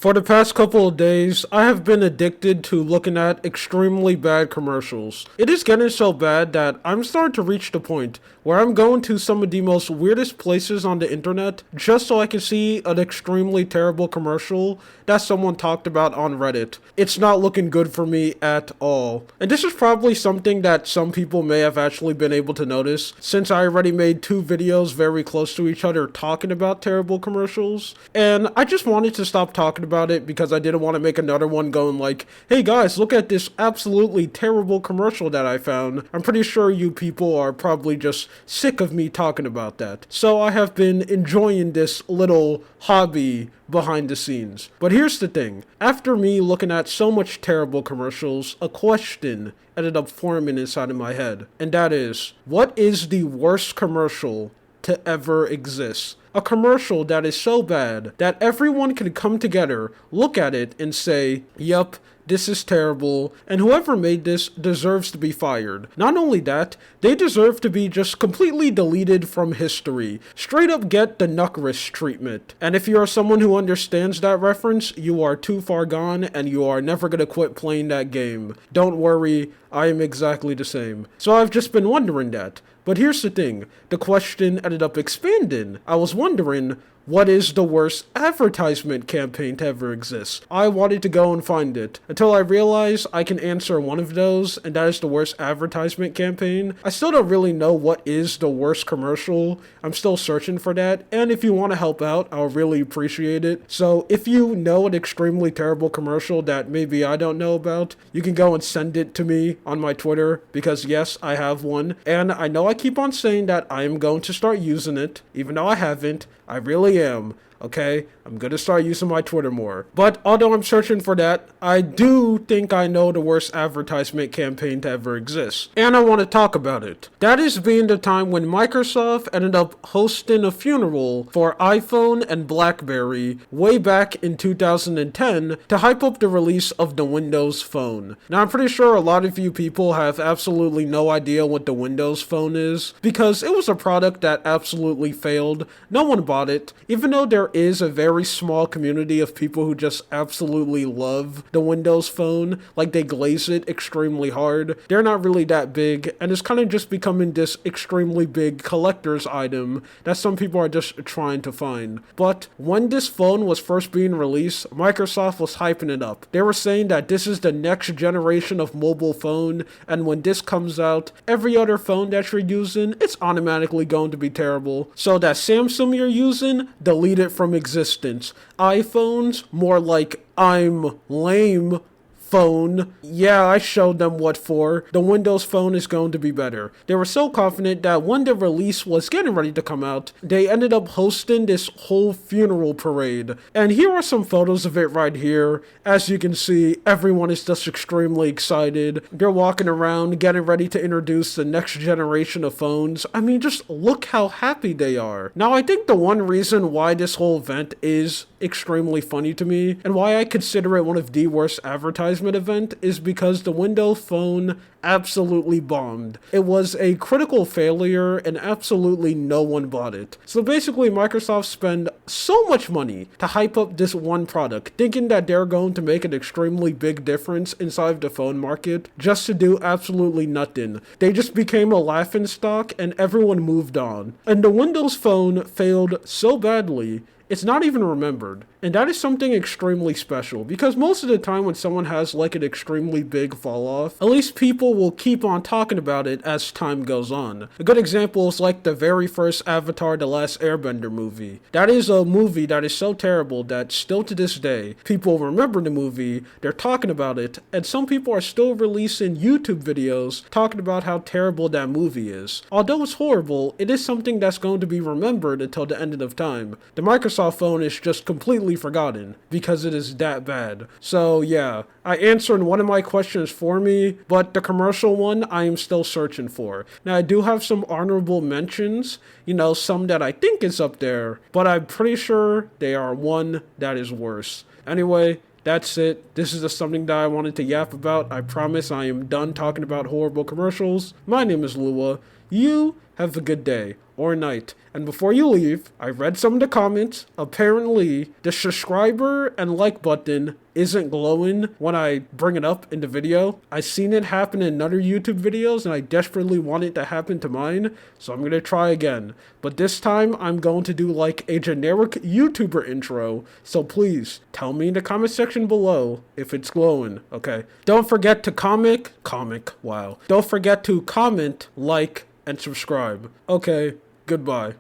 For the past couple of days, I have been addicted to looking at extremely bad commercials. It is getting so bad that I'm starting to reach the point where I'm going to some of the most weirdest places on the internet just so I can see an extremely terrible commercial that someone talked about on Reddit. It's not looking good for me at all. And this is probably something that some people may have actually been able to notice since I already made two videos very close to each other talking about terrible commercials. And I just wanted to stop talking about it because I didn't want to make another one going like, hey guys, look at this absolutely terrible commercial that I found. I'm pretty sure you people are probably just sick of me talking about that. So I have been enjoying this little hobby behind the scenes. But here's the thing. After me looking at so much terrible commercials, a question ended up forming inside of my head. And that is, what is the worst commercial to ever exist? A commercial that is so bad that everyone can come together, look at it, and say, yup, this is terrible, and whoever made this deserves to be fired. Not only that, they deserve to be just completely deleted from history. Straight up get the Knuckrish treatment. And if you are someone who understands that reference, you are too far gone, and you are never gonna quit playing that game. Don't worry, I am exactly the same. So I've just been wondering that. But here's the thing, the question ended up expanding. I was wondering, what is the worst advertisement campaign to ever exist? I wanted to go and find it, until I realized I can answer one of those, and that is the worst advertisement campaign. I still don't really know what is the worst commercial. I'm still searching for that, and if you want to help out, I'll really appreciate it. So if you know an extremely terrible commercial that maybe I don't know about, you can go and send it to me on my Twitter, because yes, I have one, and I know I keep on saying that I am going to start using it, even though I haven't. I really am, okay? I'm gonna start using my Twitter more. But although I'm searching for that, I do think I know the worst advertisement campaign to ever exist. And I want to talk about it. That is being the time when Microsoft ended up hosting a funeral for iPhone and BlackBerry way back in 2010 to hype up the release of the Windows Phone. Now I'm pretty sure a lot of you people have absolutely no idea what the Windows Phone is because it was a product that absolutely failed. No one bought it, even though there is a very small community of people who just absolutely love the Windows Phone, like they glaze it extremely hard. They're not really that big, and it's kind of just becoming this extremely big collector's item that some people are just trying to find. But when this phone was first being released, Microsoft was hyping it up. They were saying that this is the next generation of mobile phone, and when this comes out, every other phone that you're using, it's automatically going to be terrible. So that Samsung you're using, delete it from existence. iPhones, more like I'm lame phone. Yeah, I showed them what for. The Windows Phone is going to be better. They were so confident that when the release was getting ready to come out, they ended up hosting this whole funeral parade. And here are some photos of it right here. As you can see, everyone is just extremely excited. They're walking around, getting ready to introduce the next generation of phones. I mean, just look how happy they are. Now, I think the one reason why this whole event is extremely funny to me, and why I consider it one of the worst advertisements event, is because the Windows Phone absolutely bombed. It was a critical failure and absolutely no one bought it. So basically Microsoft spent so much money to hype up this one product, thinking that they're going to make an extremely big difference inside the phone market, just to do absolutely nothing. They just became a laughingstock and everyone moved on. And the Windows Phone failed so badly, it's not even remembered. And that is something extremely special, because most of the time when someone has like an extremely big fall off, at least people will keep on talking about it as time goes on. A good example is like the very first Avatar: The Last Airbender movie. That is a movie that is so terrible that still to this day, people remember the movie, they're talking about it, and some people are still releasing YouTube videos talking about how terrible that movie is. Although it's horrible, it is something that's going to be remembered until the end of time. The Microsoft Phone is just completely forgotten because it is that bad. So yeah, I answered one of my questions for me, but the commercial one I am still searching for. Now I do have some honorable mentions, some that I think is up there, but I'm pretty sure they are one that is worse. Anyway, that's it. This is just something that I wanted to yap about. I promise I am done talking about horrible commercials. My name is Lua. You have a good day or night. And before you leave, I read some of the comments. Apparently, the subscriber and like button isn't glowing when I bring it up in the video. I've seen it happen in other YouTube videos and I desperately want it to happen to mine, so I'm gonna try again. But this time, I'm going to do like a generic YouTuber intro, so please tell me in the comment section below if it's glowing, okay? Don't forget to wow. Don't forget to comment, like, and subscribe. Okay, goodbye.